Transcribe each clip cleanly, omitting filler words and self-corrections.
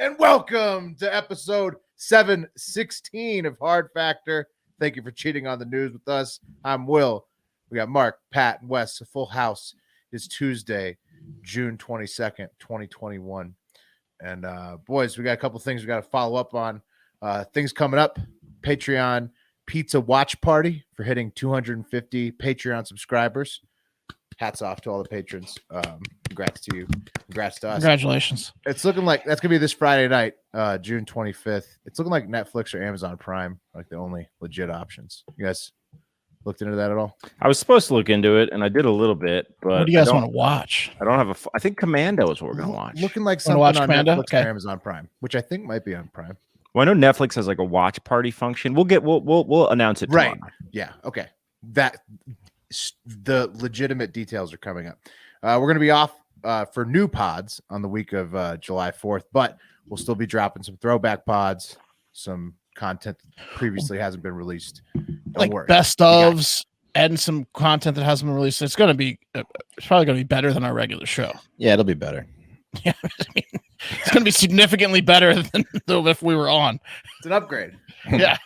and welcome to episode 716 of Hard Factor. Thank you for cheating on the news with us. I'm Will. We got Mark, Pat, and Wes. A full house is Tuesday, June 22nd, 2021. And boys, we got a couple things we got to follow up on. Things coming up. Patreon pizza watch party for hitting 250 Patreon subscribers. Hats off to all the patrons. Congrats to you. Congrats to us. Congratulations. It's looking like that's gonna be this Friday night, June 25th. It's looking like Netflix or Amazon Prime, like the only legit options. You guys looked into that at all? I was supposed to look into it, and I did a little bit, but What do you guys want to watch? I don't have I think Commando is what we're gonna watch. Looking like something watch on Commando? Netflix Okay. or Amazon Prime, which I think might be on Prime. Well, I know Netflix has like a watch party function. We'll announce it tomorrow. Right. Yeah. Okay. The legitimate details are coming up. We're going to be off for new pods on the week of July 4th, but we'll still be dropping some throwback pods, some content that previously hasn't been released. Don't worry. Best ofs and some content that hasn't been released. It's going to be, it's probably going to be better than our regular show. Yeah, it'll be better. Yeah, I mean, it's going to be significantly better than if we were on. It's an upgrade. Yeah,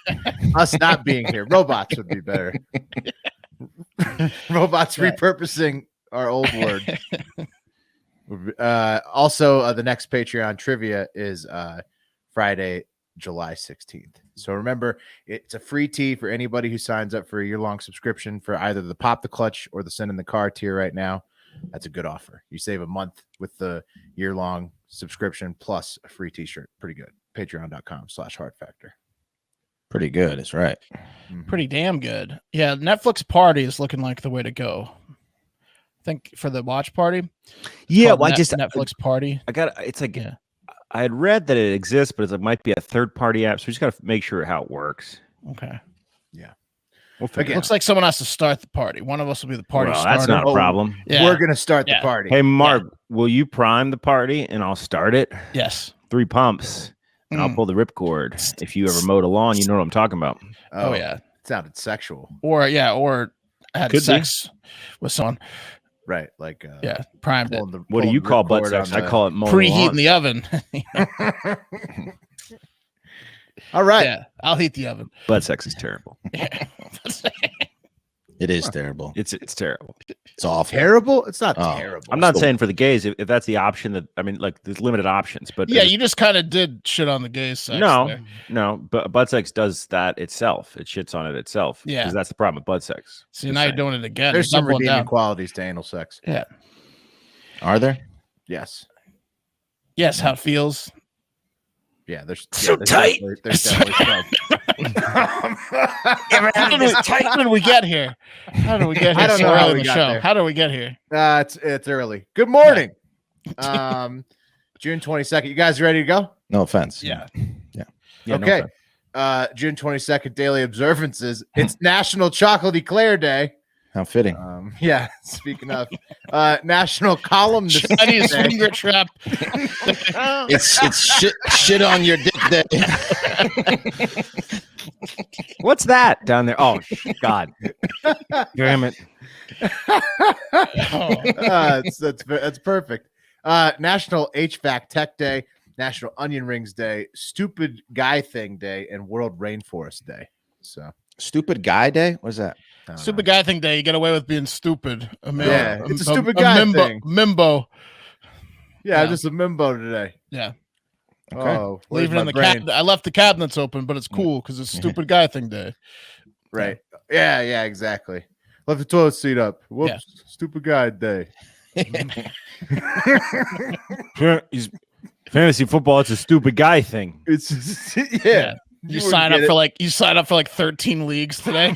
Us not being here, robots would be better. Robots Right. repurposing our old word. Also, the next Patreon trivia is Friday, July 16th. So remember, it's a free tea for anybody who signs up for a year-long subscription for either the Pop the Clutch or the Send in the Car tier right now. That's a good offer. You save a month with the year-long subscription plus a free t-shirt. Pretty good. Patreon.com/hardfactor. Pretty good. That's right. pretty damn good. Yeah, Netflix party is looking like the way to go. I think for the watch party. Yeah, called well, I just Netflix party. I got it's like Yeah. I had read that it exists, but it might be a third-party app, so we just got to make sure how it works. Okay. We'll figure Again, Looks like someone has to start the party. One of us will be the party well, starter. that's not a problem. Yeah. We're going to start Yeah. the party. Hey, Mark, will you prime the party and I'll start it? Yes. 3 pumps, and I'll pull the ripcord. If you ever mowed a lawn, you know what I'm talking about. Oh yeah. It sounded sexual. Or had Could be. sex with someone. Right. Like, Yeah. Primed it. What do you call butt sex? I call it mowing the Preheat in lawn. the oven. All right. Yeah. I'll heat the oven. Butt sex is terrible. Yeah. It is terrible. It's terrible. It's awful. Terrible? It's not Oh. terrible. I'm not saying for the gays if that's the option that I mean, like there's limited options, but Yeah, you just kind of did shit on the gay sex. no, there. no, but butt sex does that itself. It shits on it itself. Yeah. because that's the problem with butt sex. See, Just now you're saying. doing it again. There's some Doubling redeeming down. qualities to anal sex. Yeah. Are there? Yes. Yes, how it feels. Yeah. There's So there's tight. definitely- There's definitely How did we get here? How did we get here? I don't so know early how in we the got show? there. How did we get here? It's early. Good morning. June 22nd. You guys ready to go? No offense. Yeah. Yeah, no Okay. offense. June 22nd, daily observances. It's National Chocolate Eclair Day. How fitting. Yeah, speaking of National Columnist Chinese Day. finger trap. It's shit on your dick day. What's that down there? Oh God, damn it! That's perfect. National HVAC Tech Day, National Onion Rings Day, Stupid Guy Thing Day, and World Rainforest Day. So Stupid guy day? What is that? I don't Stupid know. guy thing day. You get away with being stupid. Yeah, it's a stupid guy thing. Mimbo. Yeah, I'm Yeah. just a mimbo today. Yeah. Okay. Oh, where's Leave it my in the brain? cabinet. I left the cabinets open, but it's cool because it's stupid guy thing day. Right. Yeah, exactly. Left the toilet seat up. Whoops. Yeah. Stupid guy day. Fantasy football. It's a stupid guy thing. It's just, yeah. You wouldn't sign up get for it. like 13 leagues today.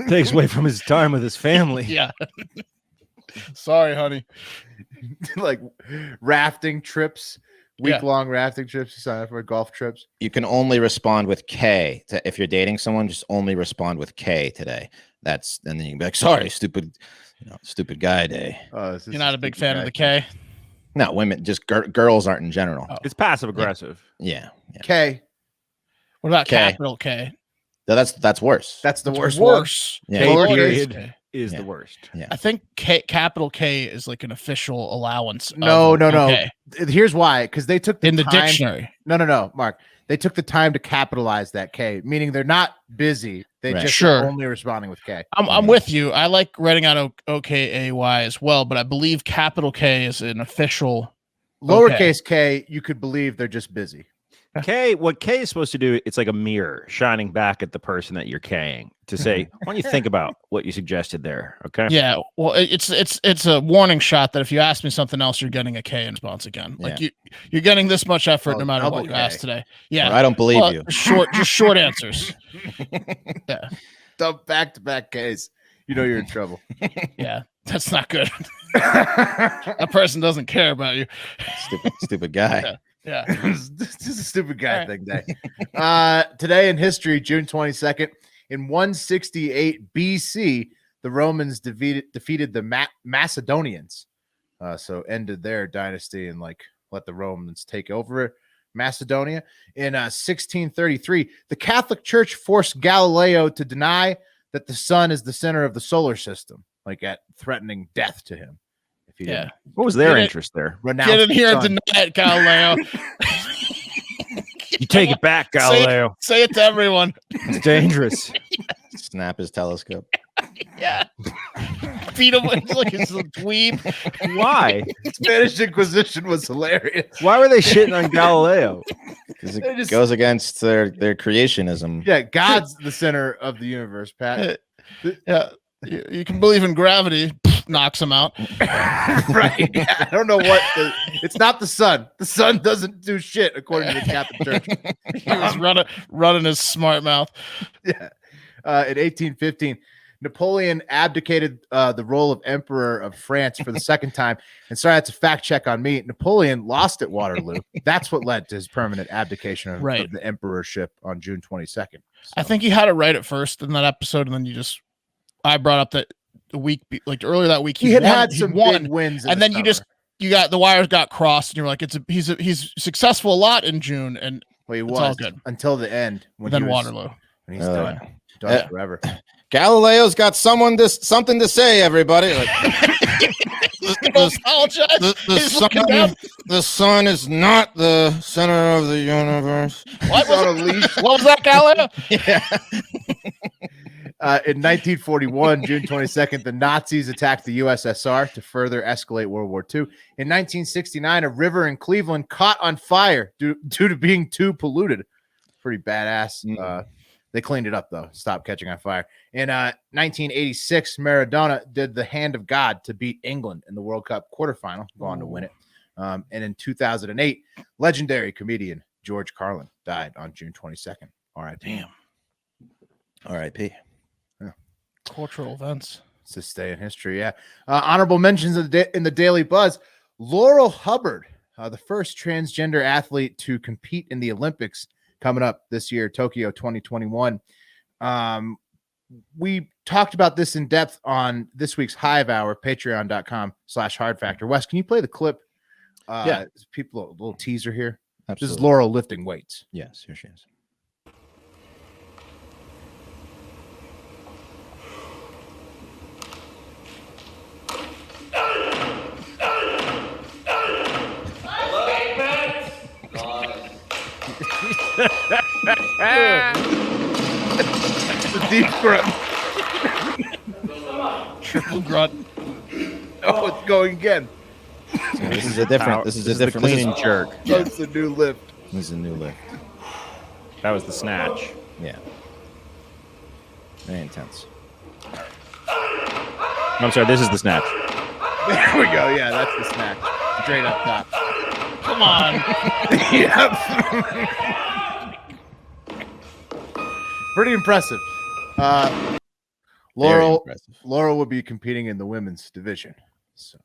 Takes away from his time with his family. Yeah. Sorry, honey. Like rafting trips, week-long rafting trips. You sign up for golf trips. You can only respond with K. If you're dating someone, just only respond with K today. And then you can be like, sorry, stupid guy day. This is You're not a big stupid fan guy. of the K. No, women, just girls aren't in general. Oh. It's passive aggressive. Yeah. K. What about K. capital K? No, that's worse. That's the worst. Worse. Yeah. K Lowercase period. K. is Yeah. the worst. Yeah. I think capital K is like an official allowance. No. Okay. Here's why. Because they took the In the time. dictionary. No, Mark. They took the time to capitalize that K, meaning they're not busy. They Right. just Sure. are only responding with K. I'm with you. I like writing out OKAY as well, but I believe capital K is an official. Lowercase K, you could believe they're just busy. What K is supposed to do, it's like a mirror shining back at the person that you're K'ing to say, why don't you think about what you suggested there? Okay. Yeah. Well, it's a warning shot that if you ask me something else, you're getting a K in response again. Like you're getting this much effort Oh, no matter double what you K. ask today. Yeah. Or I don't believe you. Just short answers. Yeah. Dump back-to-back Ks. You know you're in trouble. Yeah. That's not good. That person doesn't care about you. Stupid guy. Yeah. This is a stupid guy All thing day. Today in history, June 22nd, in 168 BC, the Romans defeated the Macedonians. So ended their dynasty and let the Romans take over Macedonia. In 1633, the Catholic Church forced Galileo to deny that the sun is the center of the solar system, at threatening death to him. If he didn't What was their Get it- interest there? renounce Get in the here and sun. deny it, Galileo. You take it back, Galileo. Say it to everyone. It's dangerous. Snap his telescope. Yeah. Beat him like he's a dweeb. Why? Spanish Inquisition was hilarious. Why were they shitting on Galileo? Because They it just- goes against their creationism. Yeah, God's the center of the universe, Pat. Yeah. You can believe in gravity. Knocks him out. Right. Yeah, I don't know what it's not the sun. The sun doesn't do shit according to the Catholic Church. He was running his smart mouth. Yeah. In 1815, Napoleon abdicated the role of emperor of France for the second time. And sorry, that's a fact check on me. Napoleon lost at Waterloo. That's what led to his permanent abdication of the emperorship on June 22nd. I think he had it right at first in that episode, and then I brought up that the week, earlier that week, He had some big wins, and then you got the wires got crossed, and you're like, he's successful a lot in June, and he it's was all good until the end when then he was, Waterloo. when he's done forever. Galileo's got something to say, everybody. Apologize. The sun is not the center of the universe. What was that, Galileo? Yeah. In 1941, June 22nd, the Nazis attacked the USSR to further escalate World War II. In 1969, a river in Cleveland caught on fire due to being too polluted. Pretty badass. They cleaned it up, though. Stopped catching on fire. In 1986, Maradona did the hand of God to beat England in the World Cup quarterfinal, go on to win it. And in 2008, legendary comedian George Carlin died on June 22nd. R.I.P. Damn. R.I.P. Cultural events. It's this day in history, yeah. Honorable mentions in the Daily Buzz. Laurel Hubbard, the first transgender athlete to compete in the Olympics coming up this year, Tokyo 2021. We talked about this in depth on this week's Hive Hour, patreon.com/hardfactor. Wes, can you play the clip? People, a little teaser here. Absolutely. This is Laurel lifting weights. Yes, here she is. The deep grunt. Triple grunt. Oh, it's going again. So this is a different. This is a different. The clean and jerk. Oh, it's the new lift. This is a new lift. That was the snatch. Yeah. Very intense. I'm sorry, this is the snatch. There we go. Yeah, that's the snack. Straight up top. Come on. Yep. Pretty impressive. Very Laurel impressive. will be competing in the women's division. So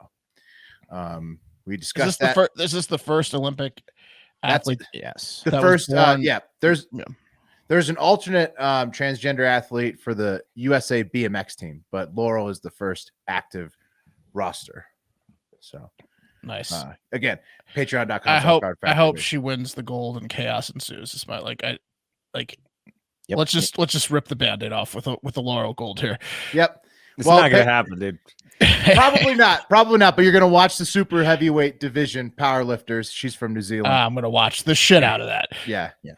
we Is discussed this that. is this the first Olympic athlete? Yes. The that was first born- there's an alternate transgender athlete for the USA BMX team, but Laurel is the first active roster. So Nice. again, patreon.com. I hope she wins the gold and chaos ensues. It's my Yep. let's just rip the band-aid off with a Laurel gold here. Yep. It's Well, not going to happen, dude. Probably not. Probably not. But you're going to watch the super heavyweight division powerlifters. She's from New Zealand. I'm gonna watch the shit out of that. Yeah. You're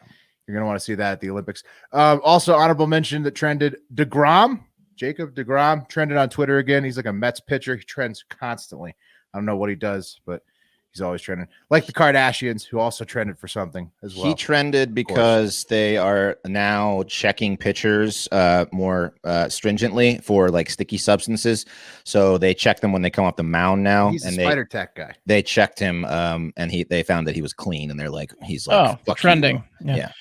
going to want to see that at the Olympics. Also, honorable mention that trended Jacob DeGrom trended on Twitter again. He's like a Mets pitcher. He trends constantly. I don't know what he does, but he's always trending. Like the Kardashians, who also trended for something as well. He trended because they are now checking pitchers more stringently for like sticky substances. So they check them when they come off the mound now. He's and a spider tech guy. They checked him and they found that he was clean, and they're like, he's like, fuck trending. you. Yeah.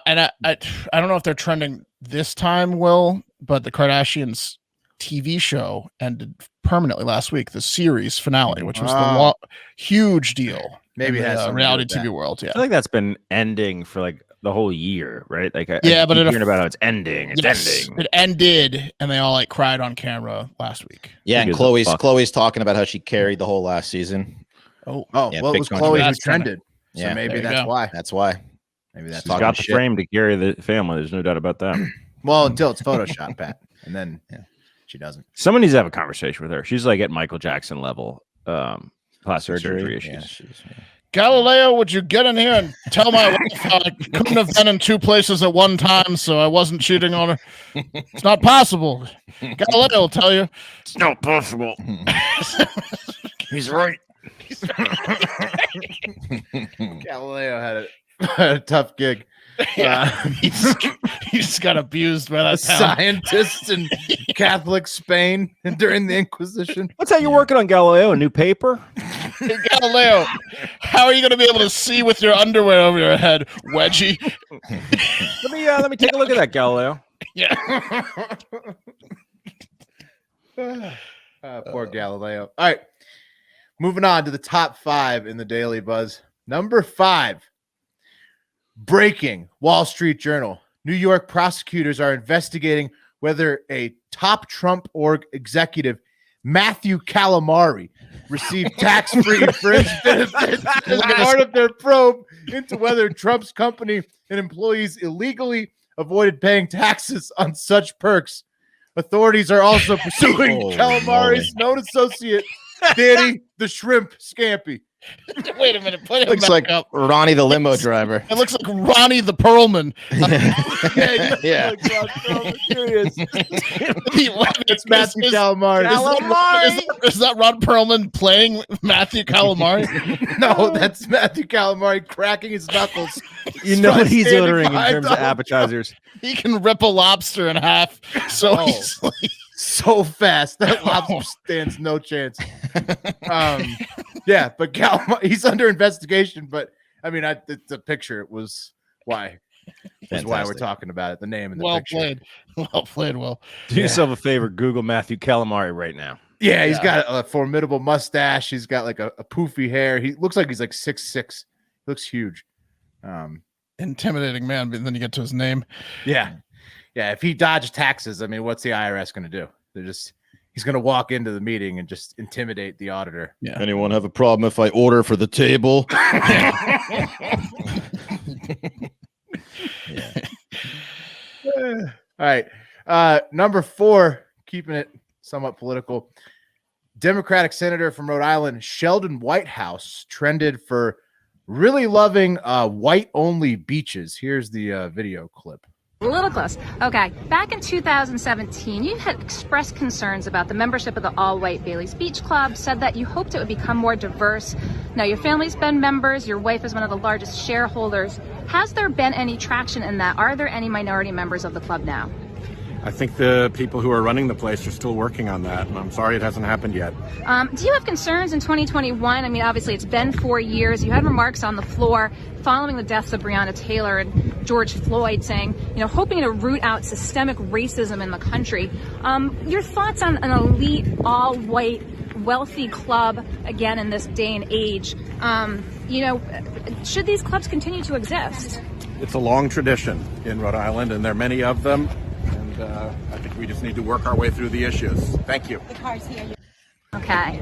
And I don't know if they're trending this time, Will, but the Kardashians TV show ended permanently last week, the series finale, which was the huge deal. Maybe it has the reality TV world. Yeah, I feel like that's been ending for like the whole year, right? Like, but keep hearing about how it's ending. It's ending. It ended, and they all like cried on camera last week. Yeah, and Chloe's talking about how she carried the whole last season. Oh, yeah, well, it was Chloe who That's trended. So Yeah, maybe there you that's go. why. That's why. Maybe that's She's got the frame to carry the family. There's no doubt about that. Well, until it's Photoshop, Pat, and then she doesn't. Someone needs to have a conversation with her. She's like at Michael Jackson level plastic surgery issues. Galileo, would you get in here and tell my wife I couldn't have been in two places at one time, so I wasn't cheating on her? It's not possible. Galileo will tell you. It's not possible. He's right. Galileo had a tough gig. He just got abused by A that town. scientist in Catholic Spain during the Inquisition. What's that you're working on, Galileo? A new paper? Galileo, how are you going to be able to see with your underwear over your head, wedgie? Let me take a look at that, Galileo. Yeah. Poor Galileo. All right. Moving on to the top 5 in the Daily Buzz. Number 5. Breaking Wall Street Journal. New York prosecutors are investigating whether a top Trump org executive, Matthew Calamari, received tax-free fringe benefits as part of their probe into whether Trump's company and employees illegally avoided paying taxes on such perks. Authorities are also pursuing Calamari's known associate, Danny the Shrimp Scampi. Wait a minute. Put him Looks back like up. Ronnie the limo driver. It looks like Ronnie the Perlman. Yeah. It's Matthew Calamari. Is that Ron Perlman playing Matthew Calamari? No, that's Matthew Calamari cracking his knuckles. You know what he's Standing ordering in behind terms of Donald appetizers. He can rip a lobster in half so easily. So fast that lobster stands no chance. Yeah, but he's under investigation. But I mean, the picture was why. That's why we're talking about it. The name and the picture. Well played, Will. Do yourself a favor. Google Matthew Calamari right now. Yeah, he's got a formidable mustache. He's got like a poofy hair. He looks like he's like 6'6". He looks huge. Intimidating man, but then you get to his name. Yeah. If he dodged taxes, I mean, what's the IRS going to do? He's going to walk into the meeting and just intimidate the auditor. Yeah. Anyone have a problem if I order for the table? All right. Number 4, keeping it somewhat political. Democratic Senator from Rhode Island, Sheldon Whitehouse, trended for really loving white-only beaches. Here's the video clip. A little close. Okay. Back in 2017, you had expressed concerns about the membership of the all-white Bailey's Beach Club, said that you hoped it would become more diverse. Now, your family's been members. Your wife is one of the largest shareholders. Has there been any traction in that? Are there any minority members of the club now? I think the people who are running the place are still working on that, and I'm sorry it hasn't happened yet. Do you have concerns in 2021? I mean, obviously, it's been 4 years. You had remarks on the floor following the deaths of Breonna Taylor and George Floyd saying, hoping to root out systemic racism in the country. Your thoughts on an elite, all-white, wealthy club, again, in this day and age? Should these clubs continue to exist? It's a long tradition in Rhode Island, and there are many of them. I think we just need to work our way through the issues. Thank you. Okay.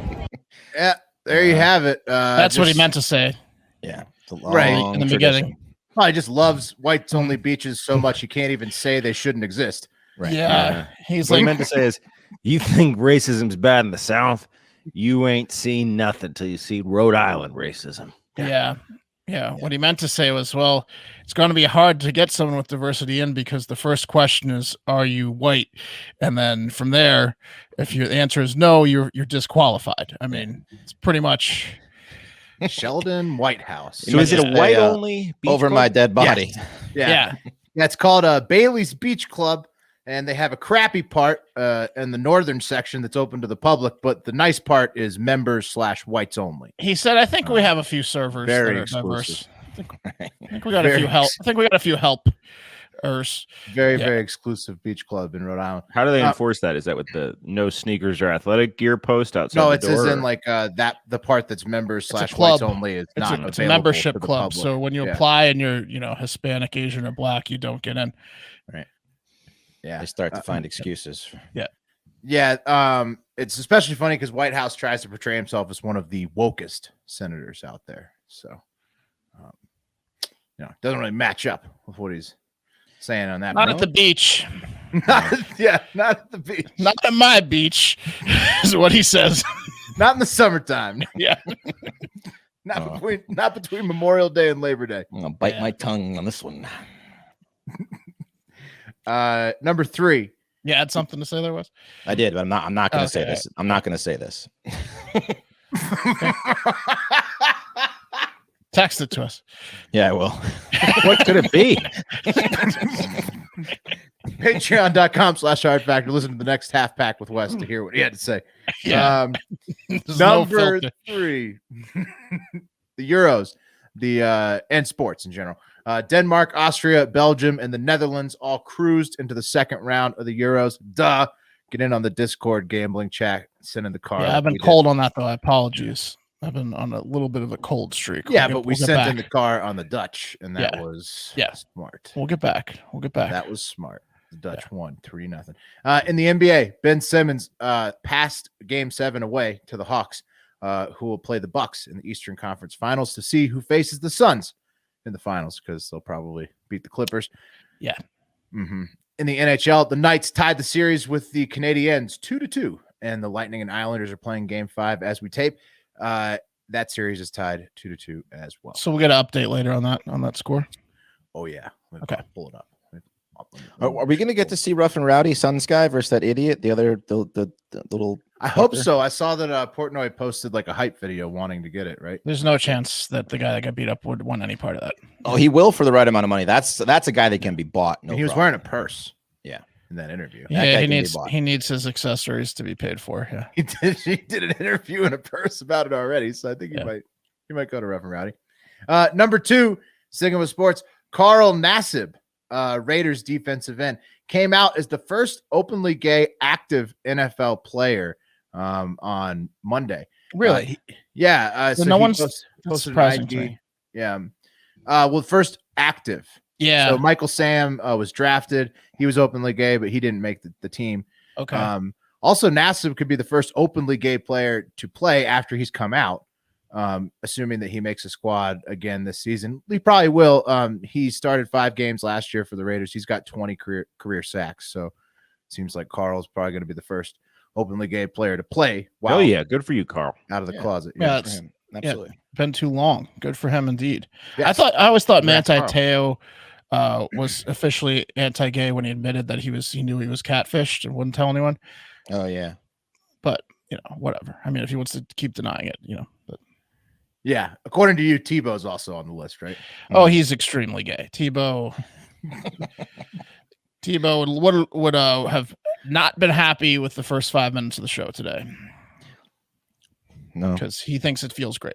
Yeah, there you have it. That's what he meant to say. Yeah. Right, in the beginning. Probably just loves whites-only beaches so much he can't even say they shouldn't exist. Right. Yeah. He's What like, he meant to say is You think racism's bad in the South? You ain't seen nothing till you see Rhode Island racism. Yeah. What he meant to say was, well, it's going to be hard to get someone with diversity in because the first question is, are you white? And then from there, if your answer is no, you're disqualified. I mean, it's pretty much Sheldon Whitehouse. So is it a white only beach over club? my dead body? yeah. It's called Bailey's Beach Club, and they have a crappy part in the northern section that's open to the public, but the nice part is members/whites only. He said, I think we have a few servers very that are exclusive. diverse. I think we got a few help. I think we got a few helpers. Very exclusive beach club in Rhode Island. How do they enforce that? Is that with the no sneakers or athletic gear post outside? No, the it door, says or? in like that the part that's members/whites club. only is not It's a available membership to the club. public. So when you apply and you're Hispanic, Asian, or Black, you don't get in. Right. Yeah, They start to find excuses. Yeah. It's especially funny because Whitehouse tries to portray himself as one of the wokest senators out there. So, doesn't really match up with what he's saying on that. Not at the beach. not at the beach. Not at my beach, is what he says. Not in the summertime. Yeah. Not between Memorial Day and Labor Day. I'm gonna bite my tongue on this one. Number 3. You had something to say there, Wes? I did, but I'm not gonna say this. I'm not gonna say this. Text it to us. Yeah, I will. What could it be? Patreon.com/Hard Factor. Listen to the next half pack with Wes to hear what he had to say. Yeah. Number 3, the Euros, and sports in general. Denmark, Austria, Belgium, and the Netherlands all cruised into the second round of the Euros. Duh. Get in on the Discord gambling chat. Send in the card. Yeah, I've been cold on that, though. Apologies. I've been on a little bit of a cold streak. But we sent in the car on the Dutch, and that was smart. We'll get back. That was smart. The Dutch won 3-0. In the NBA, Ben Simmons passed Game 7 away to the Hawks, who will play the Bucks in the Eastern Conference Finals to see who faces the Suns in the finals, because they'll probably beat the Clippers. Yeah. Mm-hmm. In the NHL, the Knights tied the series with the Canadiens 2-2, and the Lightning and Islanders are playing Game 5 as we tape. That series is tied 2-2 as well. So we'll get an update later on that score. Oh yeah. Okay. Pull it up. Are we going to get to see Rough and Rowdy Suns guy versus that idiot? The little. I hope so. I saw that Portnoy posted like a hype video wanting to get it. Right. There's no chance that the guy that got beat up would want any part of that. Oh, he will for the right amount of money. That's a guy that can be bought. No, he was wearing a purse. Yeah. In that interview. Yeah, he needs his accessories to be paid for. Yeah. He did an interview in a purse about it already. So I think he might go to Rough and Rowdy. Number 2, sticking with sports, Carl Nassib, Raiders defensive end, came out as the first openly gay active NFL player on Monday. Really? So no one's posted surprising an to me. Yeah. First active. Yeah. So Michael Sam was drafted. He was openly gay, but he didn't make the team. Okay. Also, Nassib could be the first openly gay player to play after he's come out, assuming that he makes a squad again this season. He probably will. He started 5 games last year for the Raiders. He's got 20 career sacks. So it seems like Carl's probably going to be the first openly gay player to play. Wow. Oh, yeah. Good for you, Carl. Out of the closet. Yeah, for him. Absolutely. Been too long. Good for him indeed. Yes. I always thought Manti Carl. Te'o was officially anti-gay when he admitted that he knew he was catfished and wouldn't tell anyone. Oh yeah. But whatever. I mean, if he wants to keep denying it, but Yeah. According to you, Tebow's also on the list, right? oh, he's extremely gay. Tebow would have not been happy with the first 5 minutes of the show today. No. Because he thinks it feels great.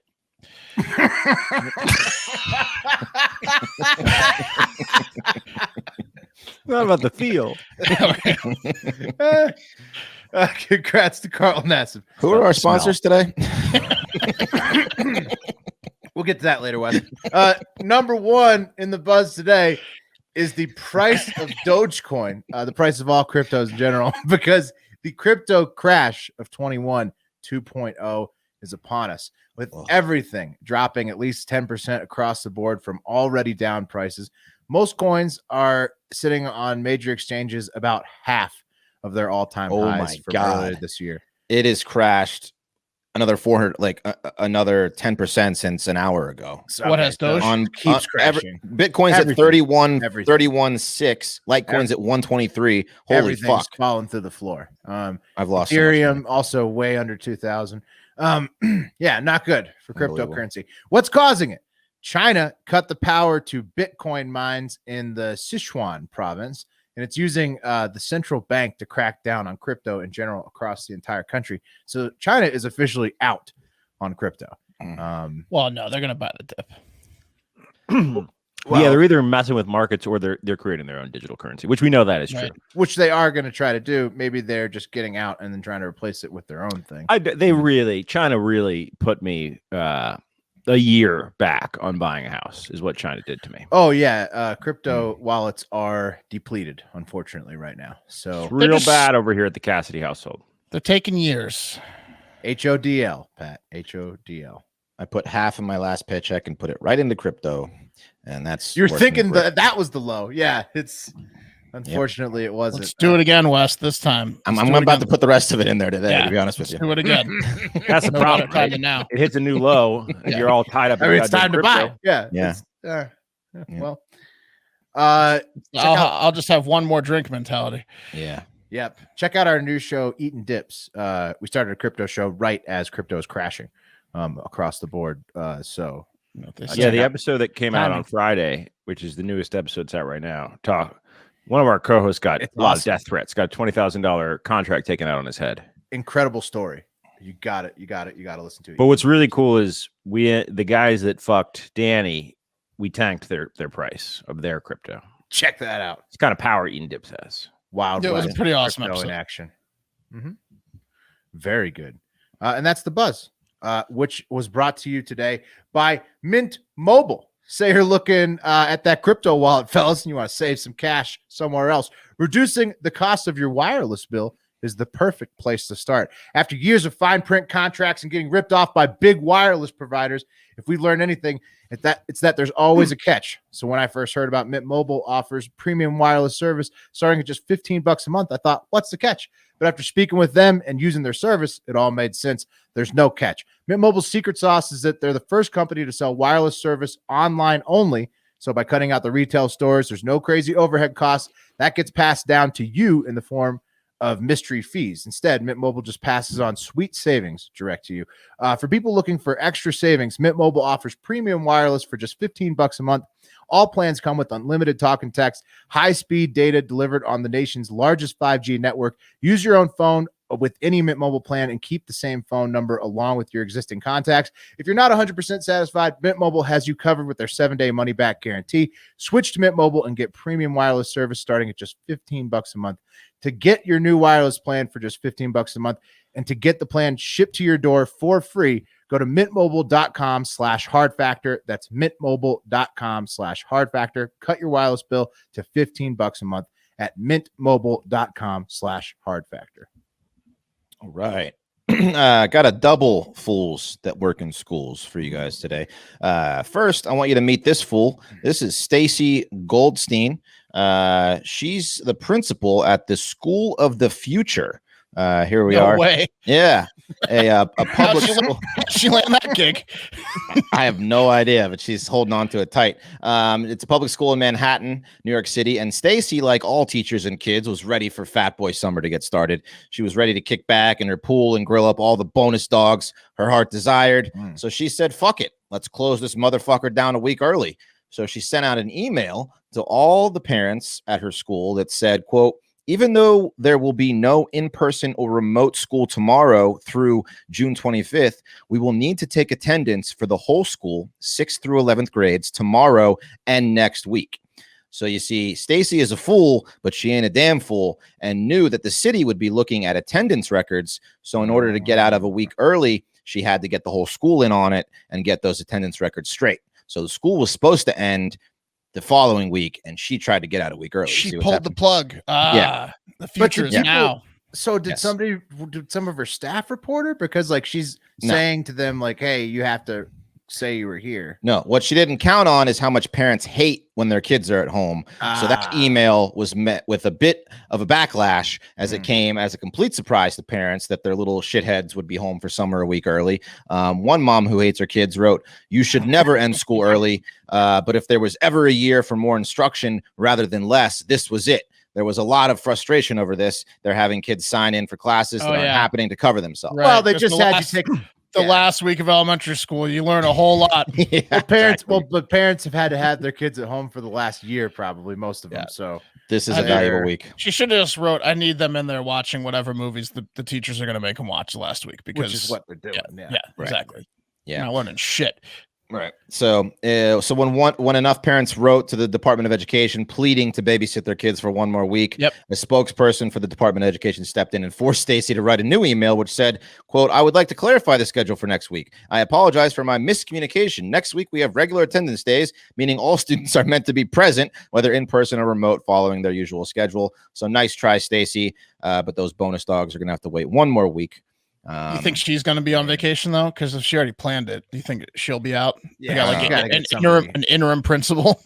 Not about the feel. Congrats to Carl Nassib. Who are our sponsors today? We'll get to that later, Wes. Number 1 in the buzz today is the price of Dogecoin, the price of all cryptos in general, because the crypto crash of 21 2.0 is upon us, with everything dropping at least 10% across the board from already down prices. Most coins are sitting on major exchanges about half of their all-time Oh highs my from God. earlier this year. It has crashed another 400, another 10% since an hour ago. So, What has Doge? keeps crashing. Bitcoin's Everything. at 31, Everything. 31.6. Litecoin's at 123. Holy Everything's fuck. falling through the floor. I've lost so much Ethereum money. also way under 2,000. Yeah, not good for Unbelievable. cryptocurrency. What's causing it? China cut the power to Bitcoin mines in the Sichuan province, and it's using the central bank to crack down on crypto in general across the entire country. So China is officially out on crypto. Well, no, they're gonna buy the dip. Yeah, they're either messing with markets or they're creating their own digital currency, which we know that is true. Right. Which they are going to try to do. Maybe they're just getting out and then trying to replace it with their own thing. China really put me a year back on buying a house is what China did to me. Oh yeah, crypto wallets are depleted, unfortunately, right now. So It's real just- bad over here at the Cassidy household. They're taking years. HODL, Pat, HODL. I put half of my last paycheck and put it right into crypto, and that's You're working thinking great. that was the low. Yeah, it's unfortunately it wasn't. Let's do it again, Wes. This time. I'm Let's do it about to again. put the rest of it in there today, Yeah. to be honest with Let's you. do it again. That's the No problem. better time Right? than now. It hits a new low. And Yeah. you're all tied up. I in mean, it's time to goddamn buy. Yeah, Yeah. it's, Yeah. Well, I'll just have one more drink mentality. Yeah. yep. Check out our new show, Eatin' Dips. We started a crypto show right as crypto is crashing across the board. So You know what they Yeah, say. the episode that came out on Friday, which is the newest episode it's out right now. One of our co-hosts got It's a lot awesome. of death threats. Got a $20,000 contract taken out on his head. incredible story. You got it. You got to listen to it. But what's really cool is the guys that fucked Danny, we tanked their price of their crypto. Check that out. It's kind of power Eating Dips has. Wild Yeah, it was a West pretty awesome crypto in episode. action. Very good. And that's the buzz, which was brought to you today by Mint Mobile. Say you're looking at that crypto wallet, fellas, and you want to save some cash somewhere else. Reducing the cost of your wireless bill is the perfect place to start. After years of fine print contracts and getting ripped off by big wireless providers, if we learn anything, it's that there's always a catch. So when I first heard about Mint Mobile offers premium wireless service starting at just $15 a month, I thought, what's the catch? But after speaking with them and using their service, it all made sense. There's no catch. Mint Mobile's secret sauce is that they're the first company to sell wireless service online only. So by cutting out the retail stores, there's no crazy overhead costs. That gets passed down to you in the form of mystery fees. Instead, Mint Mobile just passes on sweet savings direct to you. For people looking for extra savings, Mint Mobile offers premium wireless for just $15 a month. All plans come with unlimited talk and text, high-speed data delivered on the nation's largest 5G network. Use your own phone with any Mint Mobile plan and keep the same phone number along with your existing contacts. If you're not 100% satisfied, Mint Mobile has you covered with their 7-day money-back guarantee. Switch to Mint Mobile and get premium wireless service starting at just $15 a month. To get your new wireless plan for just $15 a month and to get the plan shipped to your door for free, go to mintmobile.com/hardfactor. That's mintmobile.com/hardfactor. Cut your wireless bill to $15 a month at mintmobile.com/hardfactor. All right. Got a double fools that work in schools for you guys today. First, I want you to meet this fool. This is Stacy Goldstein. She's the principal at the School of the Future. Here we No are. way. Yeah, a public she, school. she land that gig. I have no idea, but she's holding on to it tight. It's a public school in Manhattan, New York City. And Stacy, like all teachers and kids, was ready for FatBoySummer to get started. She was ready to kick back in her pool and grill up all the bonus dogs her heart desired. So she said, fuck it. Let's close this motherfucker down a week early. So she sent out an email to all the parents at her school that said, quote, even though there will be no in-person or remote school tomorrow through June 25th, we will need to take attendance for the whole school, 6th through 11th grades, tomorrow and next week. So you see, Stacy is a fool, but she ain't a damn fool, and knew that the city would be looking at attendance records. So in order to get out of a week early, she had to get the whole school in on it and get those attendance records straight. So the school was supposed to end the following week, and she tried to get out a week early. She See what's pulled the happening. plug. Yeah. The future is people- now. So did Yes. did some of her staff report her? Because like she's No. saying to them like, hey, you have to say you were here. No, what she didn't count on is how much parents hate when their kids are at home. So that email was met with a bit of a backlash as it came as a complete surprise to parents that their little shitheads would be home for summer a week early. One mom who hates her kids wrote, "You should never end school early, but if there was ever a year for more instruction rather than less, this was it. There was a lot of frustration over this. They're having kids sign in for classes that aren't happening to cover themselves." Right. Well, they Just just the had last- you take The last week of elementary school, you learn a whole lot. but parents have had to have their kids at home for the last year, probably most of them. So this is a valuable week. She should have just wrote, "I need them in there watching whatever movies the teachers are going to make them watch last week," because which is what they're doing. Yeah, exactly. Yeah, not learning shit. Right. So, so when enough parents wrote to the Department of Education pleading to babysit their kids for one more week, a spokesperson for the Department of Education stepped in and forced Stacy to write a new email, which said, quote, "I would like to clarify the schedule for next week. I apologize for my miscommunication. Next week, we have regular attendance days, meaning all students are meant to be present, whether in person or remote, following their usual schedule. So nice try, Stacy. But those bonus dogs are going to have to wait one more week." You think she's going to be on vacation though? Because if she already planned it, do you think she'll be out? Yeah, they got like an interim principal.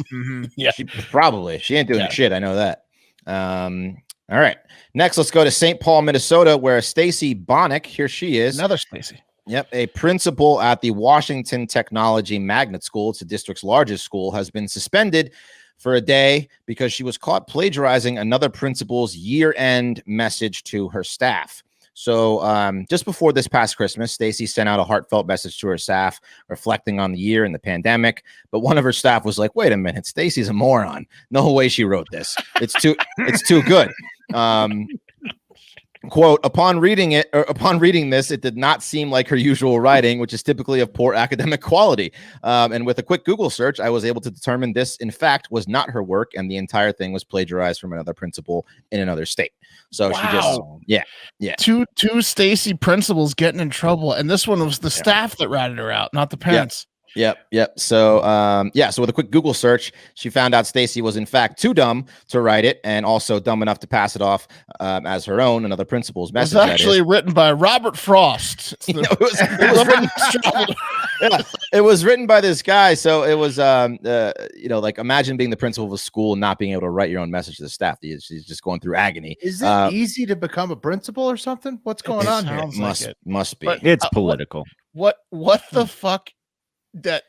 Yeah, she ain't doing shit. I know that. All right. Next, let's go to St. Paul, Minnesota, where Stacy Bonnick, here she is. Another Stacy. Yep, a principal at the Washington Technology Magnet School, it's the district's largest school, has been suspended for a day because she was caught plagiarizing another principal's year-end message to her staff. So just before this past Christmas, Stacy sent out a heartfelt message to her staff reflecting on the year and the pandemic. But one of her staff was like, "Wait a minute, Stacy's a moron. No way she wrote this. It's too good." Quote, upon reading this, it did not seem like her usual writing, which is typically of poor academic quality. And with a quick Google search, I was able to determine this, in fact, was not her work, and the entire thing was plagiarized from another principal in another state. So she just, yeah. Two Stacy principals getting in trouble, and this one was the staff that ratted her out, not the parents. Yep. So, so with a quick Google search, she found out Stacy was in fact too dumb to write it, and also dumb enough to pass it off as her own, another principal's message. It was actually written by Robert Frost. It was written by this guy. So it was, like imagine being the principal of a school and not being able to write your own message to the staff. She's just going through agony. Is it easy to become a principal or something? What's going on here? Must be. But it's political. What the fuck?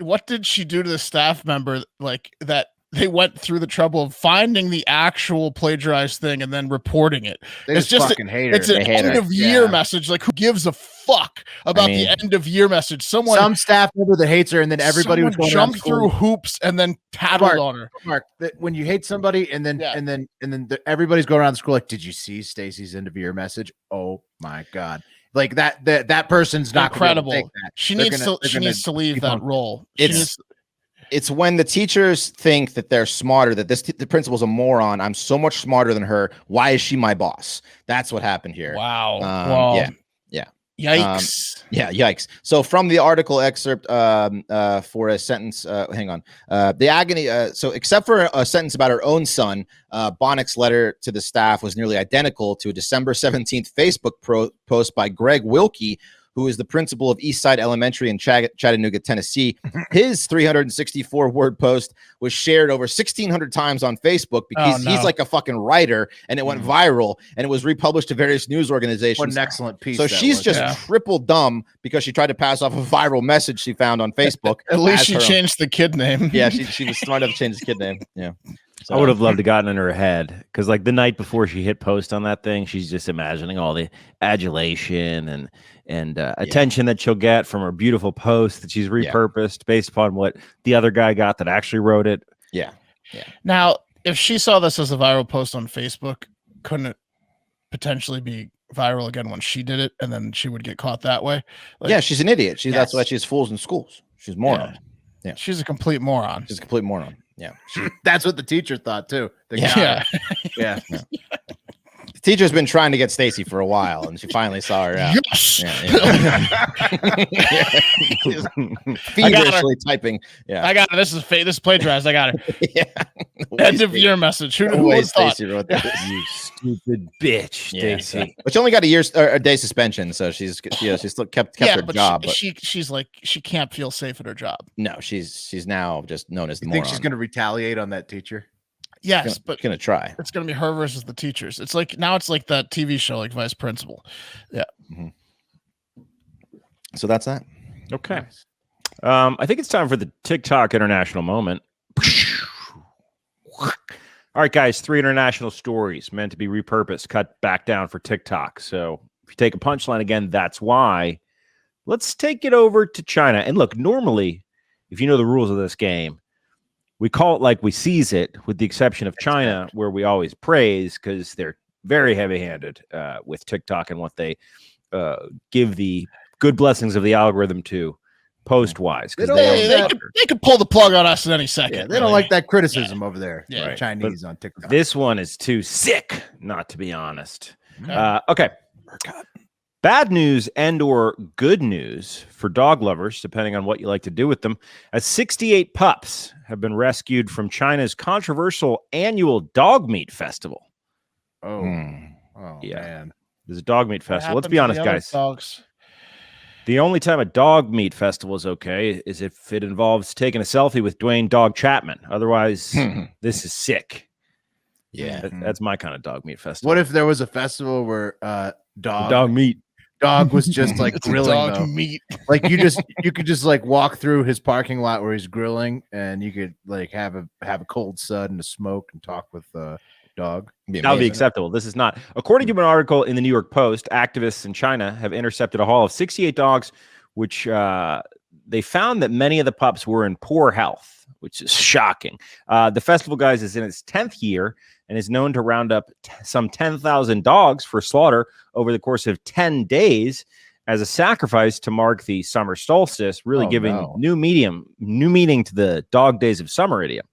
What did she do to the staff member like that? They went through the trouble of finding the actual plagiarized thing and then reporting it. It's just fucking hate her. It's an end of year message. Like, who gives a fuck about the end of year message? Some staff member that hates her, and then everybody was going jumped through hoops and then tattled on her. Mark, when you hate somebody, and then everybody's going around the school like, "Did you see Stacy's end of year message? Oh my god!" Like that person's not incredible. Take that. She needs to leave that role. It's when the teachers think that they're smarter, that the principal's a moron. I'm so much smarter than her. Why is she my boss? That's what happened here. Wow. Yeah. Yikes. Yikes. So from the article excerpt for a sentence, hang on. The agony. So except for a sentence about her own son, Bonnick's letter to the staff was nearly identical to a December 17th Facebook post by Greg Wilkie, who is the principal of Eastside Elementary in Chattanooga, Tennessee. His 364-word post was shared over 1,600 times on Facebook because he's like a fucking writer, and it went viral, and it was republished to various news organizations. What an excellent piece. So she's just triple dumb because she tried to pass off a viral message she found on Facebook. At least she changed the kid name. Yeah, she was smart enough to change the kid name. Yeah. So, I would have loved to gotten in her head because, like, the night before she hit post on that thing, she's just imagining all the adulation and attention that she'll get from her beautiful post that she's repurposed based upon what the other guy got that actually wrote it. Yeah. Now, if she saw this as a viral post on Facebook, couldn't it potentially be viral again when she did it, and then she would get caught that way? Like, yeah, she's an idiot. That's why she's fools in schools. She's a moron. Yeah. She's a complete moron. She's a complete moron. Yeah. That's what the teacher thought too. The teacher's been trying to get Stacy for a while, and she finally saw her out. Yes. Feverishly typing. Yeah, I got it. This is plagiarized. I got it. yeah. End of year message. Who No way would thought? Stacy wrote this. You stupid bitch, Stacy. But she only got a day suspension, so she still kept her but job. She's like she can't feel safe at her job. No, she's now just known as the You think moron. she's going to retaliate on that teacher? Yes, but gonna try. it's gonna be her versus the teachers. It's like now it's like that TV show, like Vice Principal. Yeah. Mm-hmm. So that's that. Okay. I think it's time for the TikTok international moment. All right, guys, 3 international stories meant to be repurposed, cut back down for TikTok. So if you take a punchline again, that's why. Let's take it over to China. And look, normally, if you know the rules of this game, we call it like we seize it, with the exception of China, where we always praise because they're very heavy-handed with TikTok and what they give the good blessings of the algorithm to post-wise. They could pull the plug on us at any second. Yeah, they don't like that criticism over there. Yeah. Right. Chinese on TikTok. This one is too sick, not to be honest. Okay. Bad news and or good news for dog lovers, depending on what you like to do with them, as 68 pups have been rescued from China's controversial annual dog meat festival. Oh, Yeah. man. There's a dog meat What festival. Let's happened be to honest, the other guys. Dogs? The only time a dog meat festival is okay is if it involves taking a selfie with Dwayne Dog Chapman. Otherwise, this is sick. Yeah. That's my kind of dog meat festival. What if there was a festival where dog meat? dog was just like It's grilling dog though? meat. Like you could just like walk through his parking lot where he's grilling, and you could like have a cold sud and a smoke and talk with dog. That would be acceptable. This is not. According to an article in the New York Post, activists in China have intercepted a haul of 68 dogs, which they found that many of the pups were in poor health, which is shocking. The festival, guys, is in its 10th year and is known to round up some 10,000 dogs for slaughter over the course of 10 days as a sacrifice to mark the summer solstice, really giving new meaning to the dog days of summer idiom.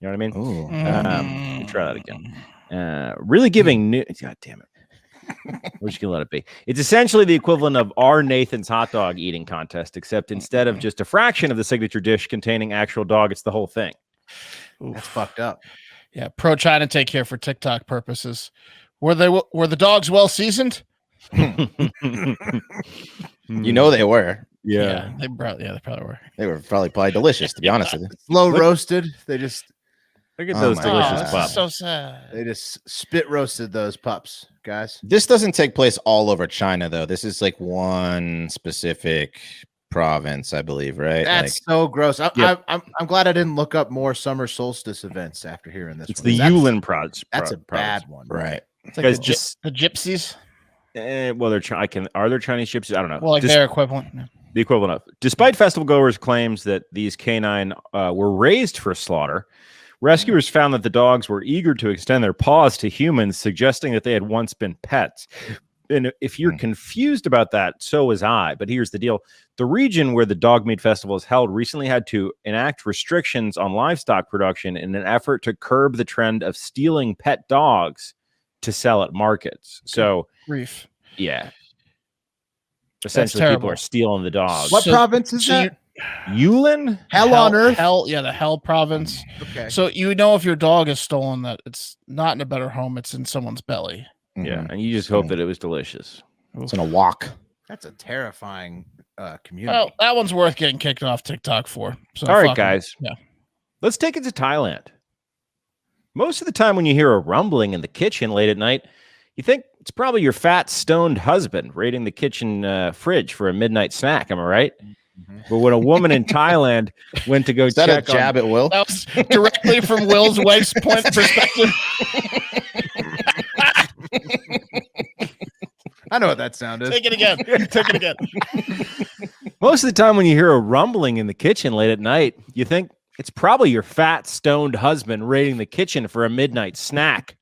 You know what I mean? Try that again. Really giving new. God damn it. We're just gonna let it be. It's essentially the equivalent of our Nathan's hot dog eating contest, except instead of just a fraction of the signature dish containing actual dog, it's the whole thing. That's fucked up. Yeah, pro China take care for TikTok purposes. Were the dogs well seasoned? You know they were. Yeah, they probably were. They were probably delicious, to be honest with you. Slow roasted. They just Look at Oh those my delicious God. pups. So sad. they just spit roasted those pups, guys. This doesn't take place all over China, though. This is like one specific province, I believe, right? That's so gross. I'm glad I didn't look up more summer solstice events after hearing this. It's one. the That's- Yulin project. That's a bad one. right. It's like Guys, the gypsies. Well, are there Chinese gypsies? I don't know. Well, like their equivalent. Yeah. The equivalent of. Despite festival goers' claims that these canine were raised for slaughter, rescuers found that the dogs were eager to extend their paws to humans, suggesting that they had once been pets. And if you're confused about that, so was I. But here's the deal. The region where the dog meat festival is held recently had to enact restrictions on livestock production in an effort to curb the trend of stealing pet dogs to sell at markets. So, Grief. yeah. Essentially, terrible. people are stealing the dogs. What province is that? Yulin? Hell on earth. The Hell province. Okay. So you know if your dog is stolen, that it's not in a better home; it's in someone's belly. Yeah, and you just hope that it was delicious. It's in a walk. That's a terrifying community. Well, that one's worth getting kicked off TikTok for. So All right, fuck 'em. guys. Yeah. Let's take it to Thailand. Most of the time when you hear a rumbling in the kitchen late at night, you think it's probably your fat, stoned husband raiding the kitchen fridge for a midnight snack. Am I right? But when a woman in Thailand went to go Is that check a jab at Will? That was directly from Will's wife's point perspective. I know what that sound is. Take it again. Take it again. Most of the time when you hear a rumbling in the kitchen late at night, you think it's probably your fat, stoned husband raiding the kitchen for a midnight snack.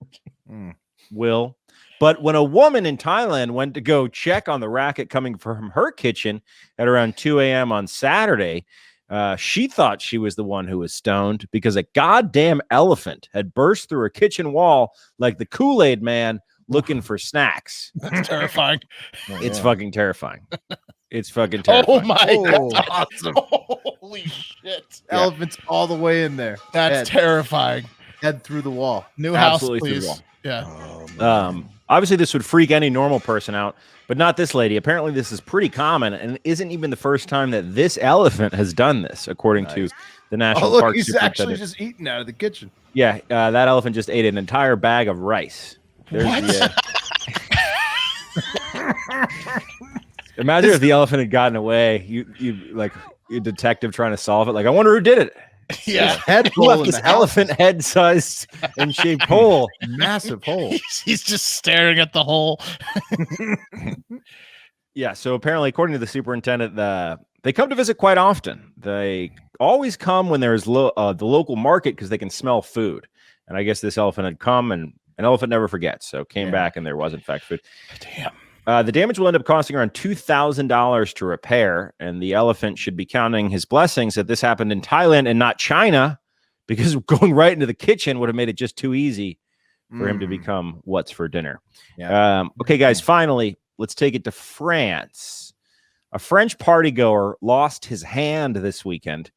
Will. But when a woman in Thailand went to go check on the racket coming from her kitchen at around 2 a.m. on Saturday, she thought she was the one who was stoned because a goddamn elephant had burst through her kitchen wall like the Kool-Aid man looking for snacks. That's terrifying. It's fucking terrifying. It's fucking terrifying. Oh my Oh. god. Awesome. Holy shit. Elephants all the way in there. That's terrifying. Head through the wall. New Absolutely through house, the please. wall. Yeah. Obviously, this would freak any normal person out, but not this lady. Apparently, this is pretty common and isn't even the first time that this elephant has done this, according to the National Oh, Park look, he's actually Superintendent. just eating out of the kitchen. Yeah, that elephant just ate an entire bag of rice. There's What? Imagine if the elephant had gotten away. You like a detective trying to solve it. Like, I wonder who did it. Yeah. Head Who hole left in this the house. elephant head-sized and shaped hole? Massive hole. He's just staring at the hole. Yeah, so apparently, according to the superintendent, they come to visit quite often. They always come when there's the local market because they can smell food. And I guess this elephant had come, and an elephant never forgets. So came back, and there was, in fact, food. Damn. The damage will end up costing around $2,000 to repair, and the elephant should be counting his blessings that this happened in Thailand and not China, because going right into the kitchen would have made it just too easy for him to become what's for dinner. Yeah. Okay, guys, finally, let's take it to France. A French partygoer lost his hand this weekend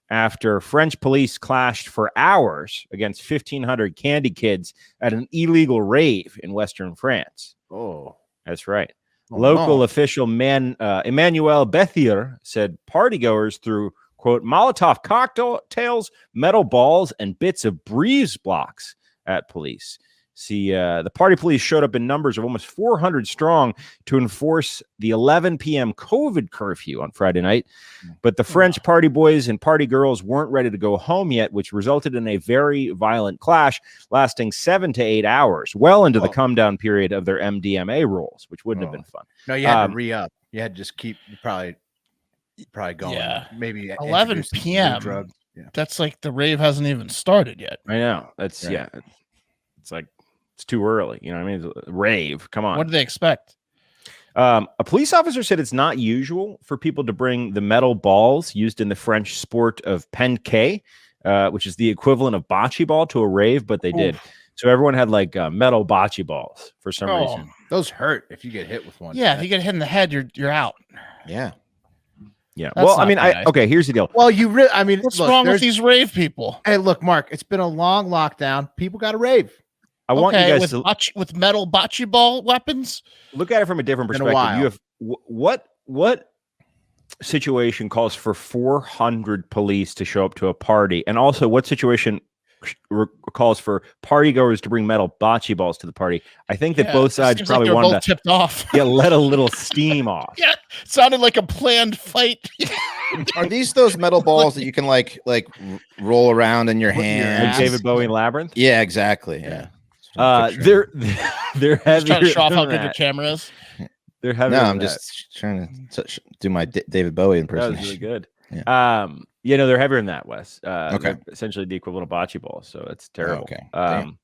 after French police clashed for hours against 1,500 candy kids at an illegal rave in Western France. Oh. That's right. Oh, Local no. official Emmanuel Bethier said partygoers threw, quote, Molotov cocktails, metal balls, and bits of breeze blocks at police. See, the party police showed up in numbers of almost 400 strong to enforce the 11 p.m. COVID curfew on Friday night. But the French party boys and party girls weren't ready to go home yet, which resulted in a very violent clash lasting 7 to 8 hours, well into the come down period of their MDMA rules, which wouldn't have been fun. No, you had to re-up. You had to just keep probably going. Yeah. Maybe 11 introduce some new p.m.. drugs. Yeah. That's like the rave hasn't even started yet. I know. That's, Right. it's like, it's too early. You know what I mean? It's a rave. Come on. What do they expect? A police officer said it's not usual for people to bring the metal balls used in the French sport of penquet, which is the equivalent of bocce ball to a rave, but they did. So everyone had like metal bocce balls for some reason. Those hurt if you get hit with one. Yeah, if you get hit in the head, you're out. Yeah. Yeah. That's Well, I not mean, nice. okay, here's the deal. Well, I mean, What's look, wrong with there's- these rave people? Hey, look, Mark, it's been a long lockdown. People got to rave. I want you guys to with metal bocce ball weapons. look at it from a different Been a perspective. while. You have what situation calls for 400 police to show up to a party, and also what situation calls for partygoers to bring metal bocce balls to the party? I think that both sides seems probably like wanted both to tipped off. let a little steam off. Yeah, sounded like a planned fight. Are these those metal balls that you can like roll around in your hand? Like David Bowie in Labyrinth. Yeah, exactly. Yeah. They're Just heavier. trying to show off how than good your that. camera is. They're heavier. No, than I'm that. just trying to do my David Bowie That was impersonation. really good. Yeah. They're heavier than that, Wes. Okay. They're essentially the equivalent of bocce balls, so it's terrible. Okay. Damn.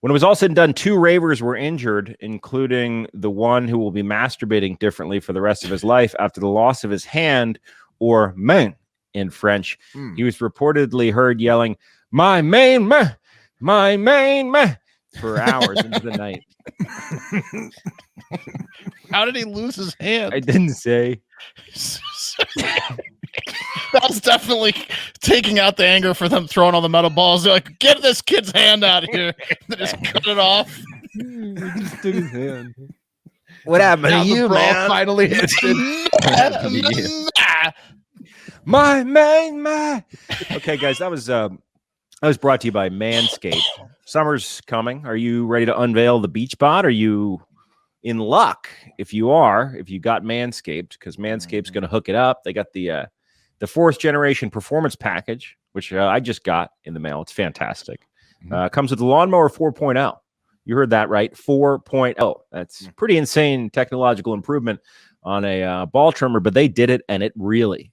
When it was all said and done, 2 ravers were injured, including the one who will be masturbating differently for the rest of his life after the loss of his hand, or main in French. He was reportedly heard yelling, my main, for hours into the night. How did he lose his hand? I didn't say. That was definitely taking out the anger for them throwing all the metal balls. They're like, get this kid's hand out of here. They just cut it off. Took his hand. What happened Now to the you, brawl man? finally hits My man. Okay, guys, that was brought to you by Manscaped. Summer's coming. Are you ready to unveil the beach bod? Are you in luck? If you got Manscaped, because Manscaped's going to hook it up. They got the 4th generation performance package, which I just got in the mail. It's fantastic. Comes with the Lawnmower 4.0. You heard that right, 4.0. That's pretty insane technological improvement on a ball trimmer, but they did it, and it really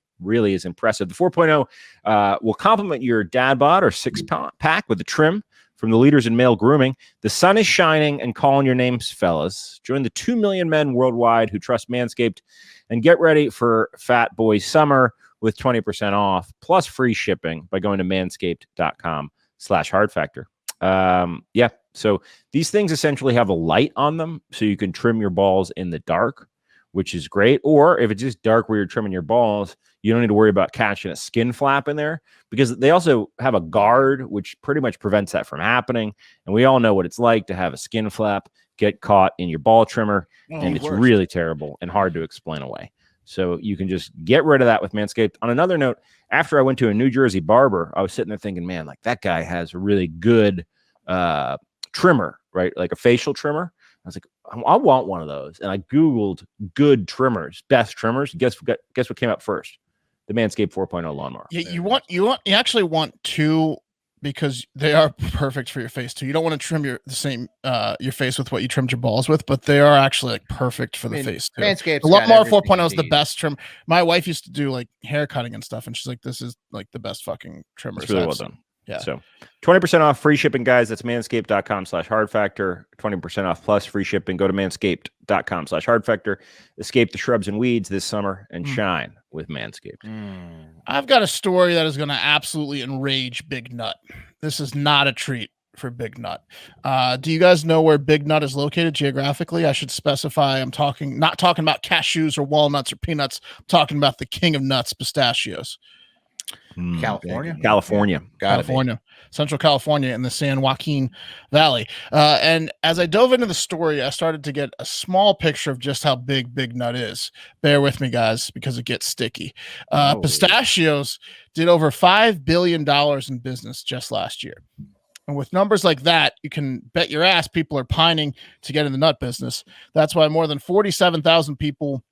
is impressive. The 4.0 will complement your dad bod or 6-pack with a trim from the leaders in male grooming. The sun is shining and calling your names, fellas. Join the 2 million men worldwide who trust Manscaped and get ready for FatBoySummer with 20% off plus free shipping by going to manscaped.com/hardfactor. Yeah. So these things essentially have a light on them, so you can trim your balls in the dark, which is great. Or if it's just dark where you're trimming your balls, you don't need to worry about catching a skin flap in there, because they also have a guard, which pretty much prevents that from happening. And we all know what it's like to have a skin flap get caught in your ball trimmer, and it's really terrible and hard to explain away. So you can just get rid of that with Manscaped. On another note, after I went to a New Jersey barber, I was sitting there thinking, man, like that guy has a really good trimmer, right? Like a facial trimmer. I was like, I want one of those. And I Googled good trimmers, best trimmers. Guess what came up first? The Manscaped 4.0 lawnmower. Yeah, you actually want two, because they are perfect for your face too. You don't want to trim your face with what you trimmed your balls with, but they are actually like perfect for the face too. Manscaped's the lawnmower 4.0 is the best trim. My wife used to do like hair cutting and stuff, and she's like, "This is like the best fucking trimmer." It's really well done. Yeah. So 20% off, free shipping, guys. That's manscaped.com/hardfactor. 20% off plus free shipping. Go to manscaped.com/hardfactor. Escape the shrubs and weeds this summer and shine with Manscaped. I've got a story that is going to absolutely enrage Big Nut. This is not a treat for Big Nut. Do you guys know where Big Nut is located geographically? I should specify I'm not talking about cashews or walnuts or peanuts. I'm talking about the king of nuts, pistachios. California. Central California in the San Joaquin Valley. And as I dove into the story, I started to get a small picture of just how big Big Nut is. Bear with me, guys, because it gets sticky. Pistachios did over $5 billion in business just last year. And with numbers like that, you can bet your ass people are pining to get in the nut business. That's why more than 47,000 people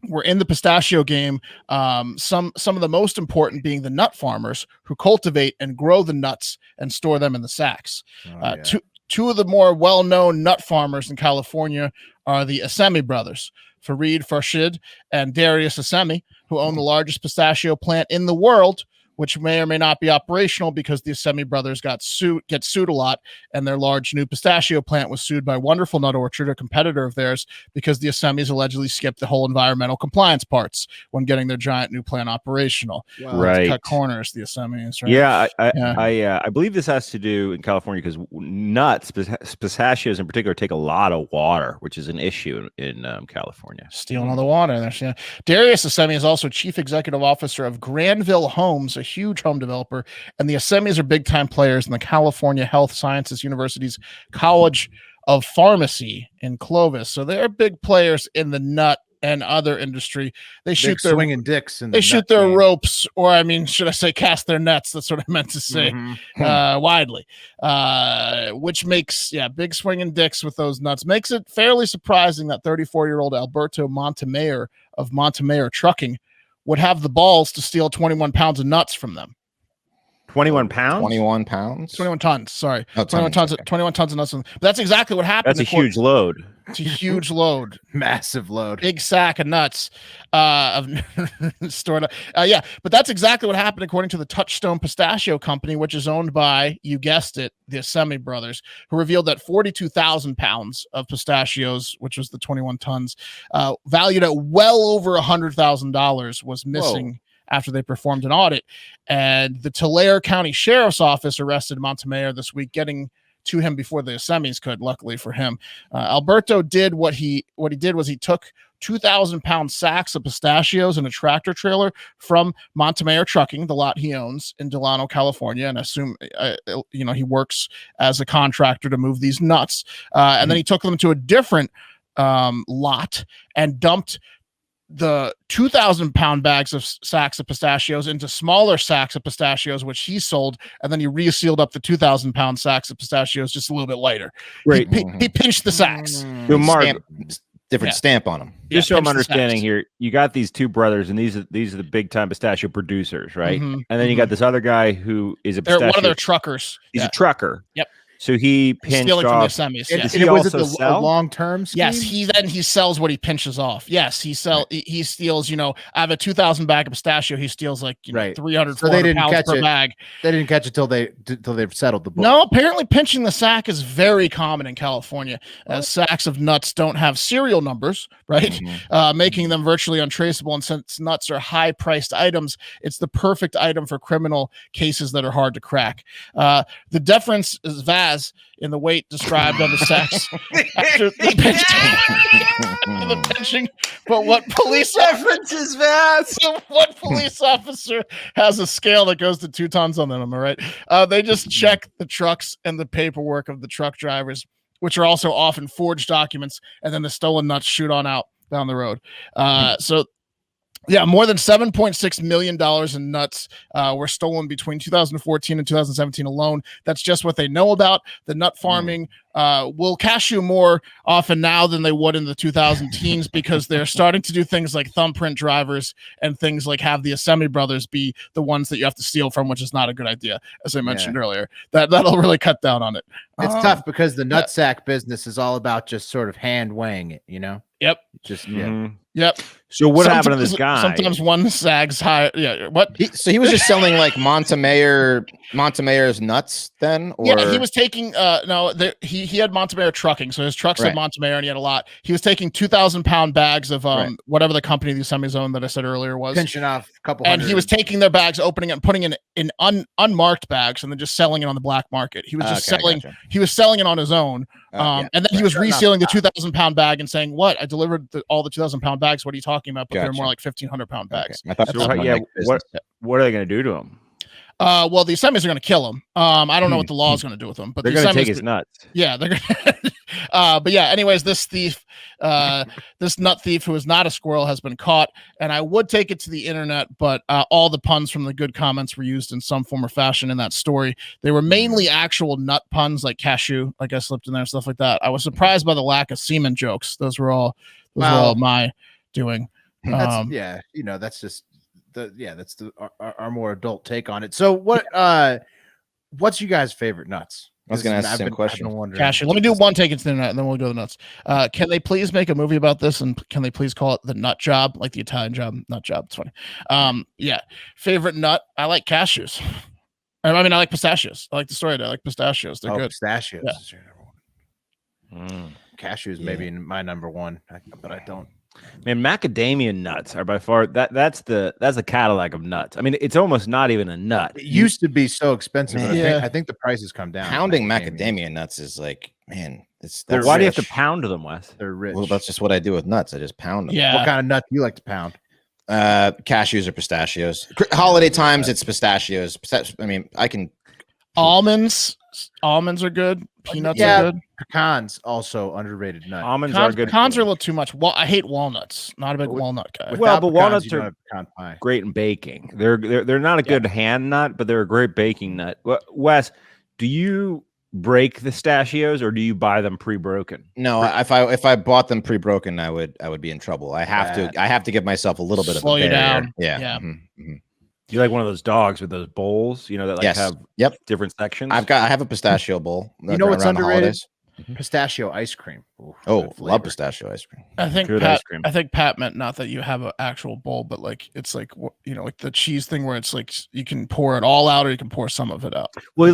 were in the pistachio game. Some of the most important being the nut farmers who cultivate and grow the nuts and store them in the sacks. Two of the more well-known nut farmers in California are the Assemi brothers, Fareed Farshid and Darius Assemi, who own the largest pistachio plant in the world, which may or may not be operational because the Assemi brothers get sued a lot, and their large new pistachio plant was sued by Wonderful Nut Orchard, a competitor of theirs, because the Assemis allegedly skipped the whole environmental compliance parts when getting their giant new plant operational. Wow. Right. Cut corners, the Assemis, right? Yeah, I believe this has to do in California because nuts, pistachios in particular, take a lot of water, which is an issue in California. Stealing all the water. Darius Assemi is also chief executive officer of Granville Homes, a huge home developer, and the Assemis are big-time players in the California Health Sciences University's College of Pharmacy in Clovis. So they're big players in the nut and other industry. They shoot their swinging dicks. They shoot their ropes, or I mean, should I say, cast their nets? That's what I meant to say. Widely, which makes big swinging dicks with those nuts. Makes it fairly surprising that 34-year-old Alberto Montemayor of Montemayor Trucking would have the balls to steal 21 pounds of nuts from them. 21 pounds? 21 pounds? 21 tons, sorry. Oh, 21 tons of nuts. But that's exactly what happened. That's a huge load. It's a huge load. Massive load. Big sack of nuts stored up. But that's exactly what happened according to the Touchstone Pistachio Company, which is owned by, you guessed it, the Assemi brothers, who revealed that 42,000 pounds of pistachios, which was the 21 tons, valued at well over $100,000, was missing after they performed an audit. And the Tulare County Sheriff's Office arrested Montemayor this week, getting to him before the Assemis could, luckily for him. Alberto did what he did was he took 2,000-pound sacks of pistachios in a tractor trailer from Montemayor Trucking, the lot he owns in Delano, California, and assume he works as a contractor to move these nuts. And then he took them to a different lot and dumped the 2,000-pound bags of sacks of pistachios into smaller sacks of pistachios, which he sold, and then he resealed up the 2,000-pound sacks of pistachios just a little bit later. Right. He pinched the sacks. So Mark, different stamp on them. Just so I'm understanding here, you got these two brothers, and these are the big time pistachio producers, right? And then you got this other guy who is a pistachio. One of their truckers. He's a trucker. Yep. So he pinched stealing off. from the Yosemis. And, Yes. and was it also a sell? long-term scheme? Yes, he sells what he pinches off. Yes, he steals, I have a 2,000 bag of pistachio. He steals like 300, So they 400 didn't pounds catch per it. bag. They didn't catch it till they've settled the book. No, apparently pinching the sack is very common in California, as sacks of nuts don't have serial numbers, right? Making them virtually untraceable. And since nuts are high-priced items, it's the perfect item for criminal cases that are hard to crack. The difference is vast in the weight described on the sacks after the pinching. But what police Differences vast. what police officer has a scale that goes to 2 tons on them? Am I right? They just check the trucks and the paperwork of the truck drivers, which are also often forged documents, and then the stolen nuts shoot on out down the road. So yeah, more than $7.6 million in nuts were stolen between 2014 and 2017 alone. That's just what they know about. The nut farming will cash you more often now than they would in the 2010s because they're starting to do things like thumbprint drivers and things like have the Assemi brothers be the ones that you have to steal from, which is not a good idea, as I mentioned earlier. That'll really cut down on it. It's tough because the nutsack business is all about just sort of hand weighing it, Yep. Just Yep. So what happened to this guy? Sometimes one sags high. Yeah. What? So he was just selling like Montemayor's nuts then? Or? Yeah, he was taking he had Montemayor trucking, so his trucks had Montemayor and he had a lot. He was taking 2,000-pound bags of whatever the company the Assemi's owned that I said earlier was. pinching off a couple and hundred. he was taking their bags, opening it and putting it in unmarked bags and then just selling it on the black market. He was just selling he was selling it on his own. And then he was resealing the 2,000-pound bag and saying, "What? I delivered all the 2,000-pound bags. What are you talking about?" But they're more like 1,500-pound bags. I thought what are they going to do to him? Well, the Assemis are going to kill him. I don't know what the law is going to do with him, but they're going to take his nuts. Yeah, they're going to. But yeah, anyways, this thief, this nut thief who is not a squirrel has been caught, and I would take it to the internet, but all the puns from the good comments were used in some form or fashion in that story. They were mainly actual nut puns, like cashew, like I slipped in there, stuff like that. I was surprised by the lack of semen jokes. Those were all my doing. That's that's just that's our more adult take on it. So what's you guys' favorite nuts? I was going to ask the same question. Cashew. Let me do one take into the internet, and then we'll go to the nuts. Can they please make a movie about this, and can they please call it the Nut Job, like the Italian job? Nut Job. It's funny. Favorite nut? I like cashews. I like pistachios. I like the story. I like pistachios. They're good. Pistachios. Yeah. Is your number one. Cashews maybe my number one, but I don't. Man, macadamia nuts are by far that's the Cadillac of nuts. I mean, it's almost not even a nut. It used to be so expensive. But Yeah. I think the prices come down. Pounding macadamia nuts is like, man, Why do you have to pound them, Wes? They're rich. Well, that's just what I do with nuts. I just pound them. Yeah. What kind of nut do you like to pound? Cashews or pistachios. Holiday times, it's pistachios. I can. Almonds are good. Peanuts are good. Pecans also underrated nut. Almonds are good. Pecans are a little too much. Well, I hate walnuts. Not a big walnut guy. Without but pecans, walnuts you don't are have pecan pie. great in baking. They're not a good hand nut, but they're a great baking nut. Wes, do you break the pistachios or do you buy them pre-broken? No, if I bought them pre-broken, I would be in trouble. I have to give myself a little bit Slow of a you barrier. down. Yeah. You like one of those dogs with those bowls, that have different sections? I have a pistachio bowl. You know what's around the underrated? holidays. Pistachio ice cream. Ooh, Oh, good flavor. love pistachio ice cream. I think Good Pat, ice cream. I think Pat meant not that you have an actual bowl, but like it's like like the cheese thing where it's like you can pour it all out or you can pour some of it out. Well,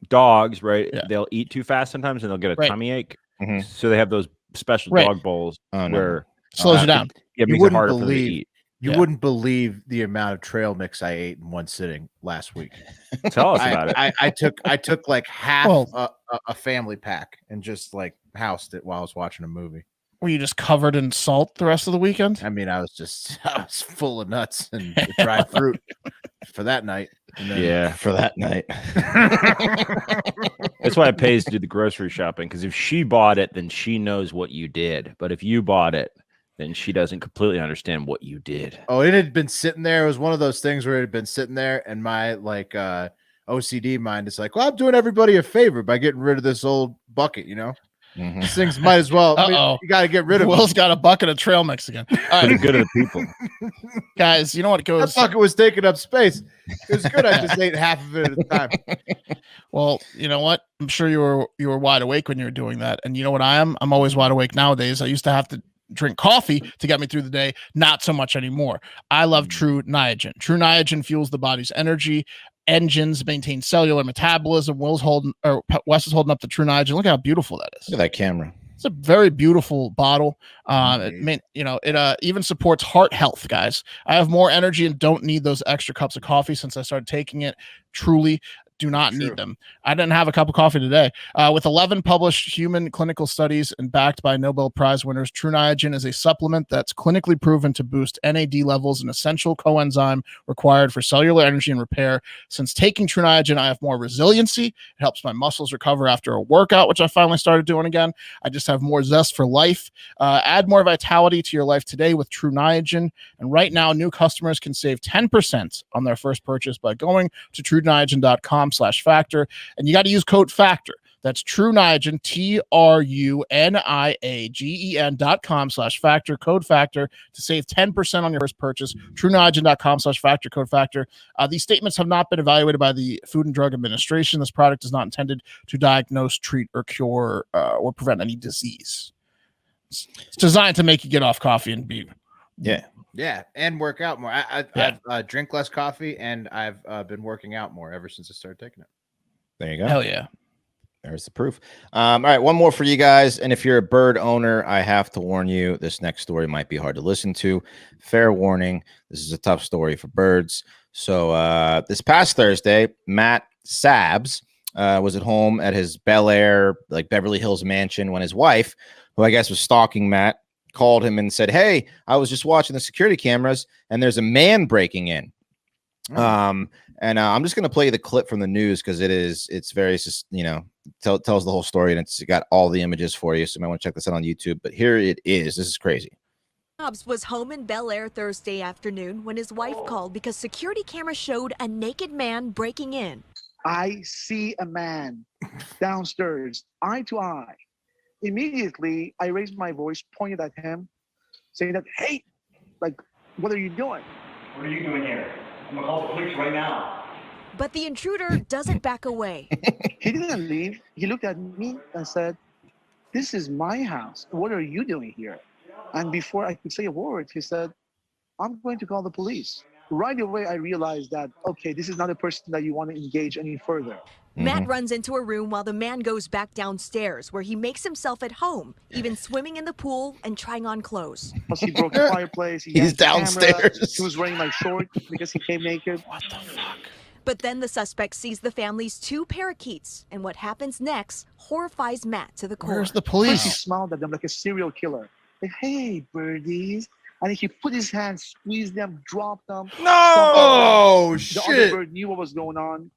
dogs, right? Yeah. They'll eat too fast sometimes and they'll get a tummy ache. Mhm. So they have those special Right. dog bowls Oh, no. where Slows you down. it You makes it wouldn't harder for them to believe- eat. You Yeah. wouldn't believe the amount of trail mix I ate in one sitting last week. Tell us about it. I took like half Well- a family pack and just like housed it while I was watching a movie. Were you just covered in salt the rest of the weekend? I mean, I was full of nuts and dried fruit for that night. And then, Yeah. For that night. That's why it pays to do the grocery shopping, because if she bought it, then she knows what you did. But if you bought it, then she doesn't completely understand what you did. Oh, it had been sitting there. It was one of those things where it had been sitting there, and my OCD mind is like, well, I'm doing everybody a favor by getting rid of this old bucket, These things might as well. You got to get rid of Will's got a bucket of trail mix again. All For the right, good of the people. guys, you know what That goes? bucket was taking up space. It was good. I just ate half of it at a time. Well, you know what? I'm sure you were wide awake when you were doing that. And you know what I am? I'm always wide awake nowadays. I used to have to drink coffee to get me through the day. Not so much anymore. I love True Niagen. True Niagen fuels the body's energy engines, maintain cellular metabolism. Wes is holding up the True Niagen. Look how beautiful that is. Look at that camera. It's a very beautiful bottle. It even supports heart health, guys. I have more energy and don't need those extra cups of coffee since I started taking it. Truly do not need them. I didn't have a cup of coffee today. With 11 published human clinical studies and backed by Nobel Prize winners, True Niagen is a supplement that's clinically proven to boost NAD levels, an essential coenzyme required for cellular energy and repair. Since taking True Niagen, I have more resiliency. It helps my muscles recover after a workout, which I finally started doing again. I just have more zest for life. Add more vitality to your life today with True Niagen. And right now, new customers can save 10% on their first purchase by going to TrueNiagen.com/factor. And you got to use code FACTOR. That's True Niagen, TruNiagen.com/factor, code FACTOR to save 10% on your first purchase. TrueNiagen.com/factor, code FACTOR. These statements have not been evaluated by the Food and Drug Administration. This product is not intended to diagnose, treat, or cure or prevent any disease. It's designed to make you get off coffee and be. Yeah, and work out more. I've drink less coffee, and I've been working out more ever since I started taking it. There you go. Hell yeah. There's the proof. All right, one more for you guys. And if you're a bird owner, I have to warn you, this next story might be hard to listen to. Fair warning, this is a tough story for birds. So this past Thursday, Matt Sabs was at home at his Bel Air, like Beverly Hills mansion when his wife, who I guess was stalking Matt, called him and said, "Hey, I was just watching the security cameras and there's a man breaking in." I'm just going to play the clip from the news because it's very, tells the whole story, and it's got all the images for you. So you might want to check this out on YouTube, but here it is. This is crazy. Hobbs was home in Bel Air Thursday afternoon when his wife called because security cameras showed a naked man breaking in. I see a man downstairs, eye to eye. Immediately, I raised my voice, pointed at him, saying that, "Hey, like, what are you doing?" "What are you doing here? I'm gonna call the police right now." But the intruder doesn't back away. He didn't leave. He looked at me and said, "This is my house. What are you doing here?" And before I could say a word, he said, "I'm going to call the police." Right away, I realized that, okay, this is not a person that you want to engage any further. Matt runs into a room while the man goes back downstairs, where he makes himself at home, even swimming in the pool and trying on clothes. He broke the fireplace. He's downstairs. He was wearing my short because he came naked. What the fuck? But then the suspect sees the family's 2 parakeets, and what happens next horrifies Matt to the core. Where's the He police? smiled at them like a serial killer. Like, "Hey, birdies." And he put his hands, squeezed them, dropped them. Oh, The other bird knew what was going on.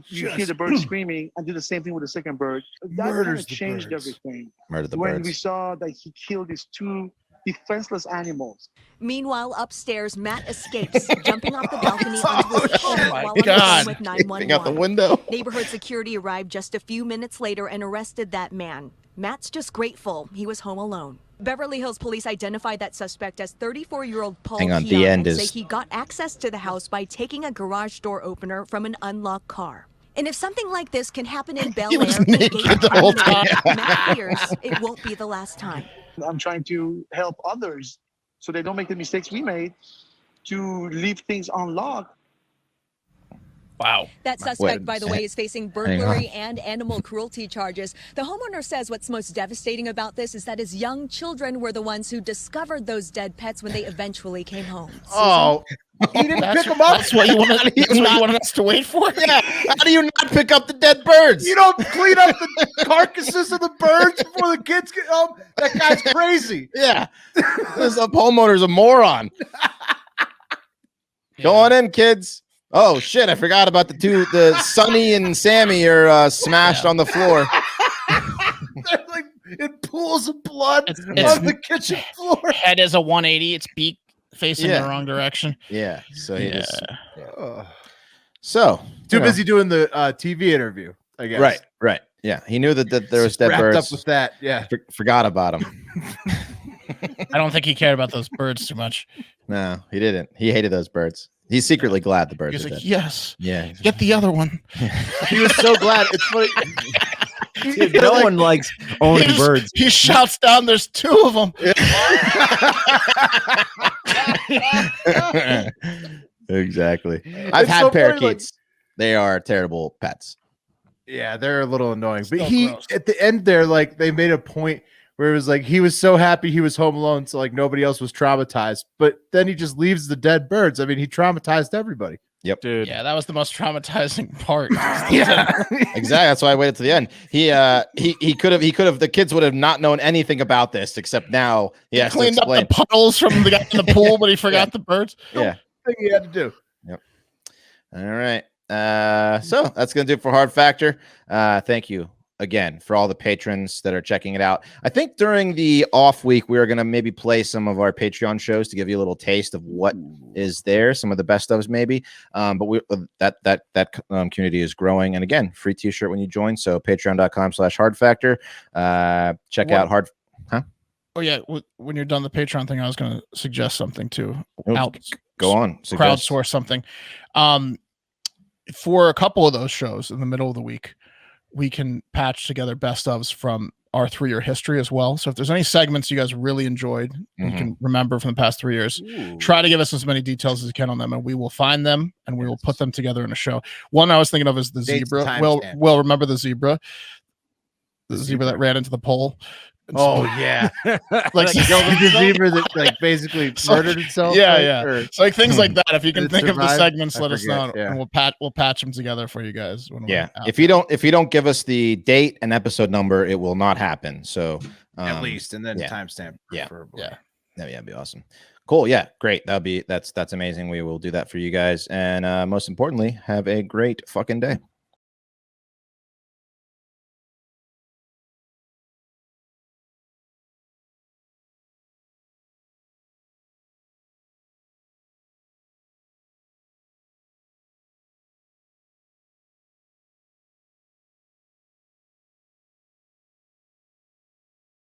You hear the bird screaming and do the same thing with the second bird. That kind Murders of the changed birds. everything. Murder the When birds. we saw that he killed these 2 defenseless animals. Meanwhile, upstairs, Matt escapes, jumping off the balcony onto his phone my while on the God. phone with Peeping out the 911. window. Neighborhood security arrived just a few minutes later and arrested that man. Matt's just grateful he was home alone. Beverly Hills police identified that suspect as 34-year-old Paul Hang on, the Keon end and say is- he got access to the house by taking a garage door opener from an unlocked car. And if something like this can happen in Bel was Air, naked the whole time. Matt fears it won't be the last time. I'm trying to help others so they don't make the mistakes we made, to leave things unlocked. Wow. That suspect, Wait, by the way, is facing burglary and animal cruelty charges. The homeowner says what's most devastating about this is that his young children were the ones who discovered those dead pets when they eventually came home. Oh, he didn't pick them up. That's what you wanted. That's what you wanted us to wait for. Yeah. How do you not pick up the dead birds? You don't clean up the carcasses of the birds before the kids get home. That guy's crazy. Yeah. This homeowner's a moron. Go on in, kids. Oh shit! I forgot about the Sonny and Sammy are smashed on the floor. They're like in pools of blood It's- on the kitchen floor. Head is a 180. It's beak facing Yeah. the wrong direction. Yeah. So he Yeah. just Oh. so Too you know. busy doing the TV interview, I guess. Right. Yeah, he knew that there was dead wrapped birds. up with that. Yeah. Forgot about him. I don't think he cared about those birds too much. No, he didn't. He hated those birds. He's secretly glad the birds He's are like, dead. yes, Yeah. get the other one. He was so glad. It's funny. Dude, no one likes owning birds. He shouts down, there's 2 of them. Exactly. I've had so funny, parakeets. They are terrible pets. Yeah, they're a little annoying. But Still he gross. at the end there, like they made a point where it was like he was so happy he was home alone, so like nobody else was traumatized. But then he just leaves the dead birds. I mean, he traumatized everybody. Yep. Dude. Yeah, that was the most traumatizing part. Yeah. Exactly. That's why I waited to the end. He could have the kids would have not known anything about this except now he has to Cleaned up explain. the puddles from the guy in the pool, but he forgot the birds. Yeah. Thing he had to do. Yep. All right. So that's gonna do it for Hard Factor. Thank you again for all the patrons that are checking it out. I think during the off week we are gonna maybe play some of our Patreon shows to give you a little taste of what is there, some of the best ofs maybe. But we that community is growing, and again, free t-shirt when you join. So patreon.com/Hard Factor. Check out Hard. Huh? Oh yeah, when you're done the Patreon thing, I was going to suggest something too. Go on. Crowdsource something. For a couple of those shows in the middle of the week, we can patch together best ofs from our 3-year history as well. So if there's any segments you guys really enjoyed, you can remember from the past 3 years, try to give us as many details as you can on them, and we will find them and we will put them together in a show. One I was thinking of is the Dates, zebra. timestamps. We'll remember the zebra that ran into the pole. Oh yeah, Like the zebra that like basically murdered itself. Yeah, right? yeah. Or- So like things like that. If you can Did it think of the survive? segments, I let us know, forget, yeah. and we'll patch them together for you guys. When Yeah. we're out If you don't give us the date and episode number, it will not happen. So at least, and then yeah. timestamp. Yeah. preferably. Yeah. That'd be awesome. Cool. Yeah, great. That's amazing. We will do that for you guys. And most importantly, have a great fucking day.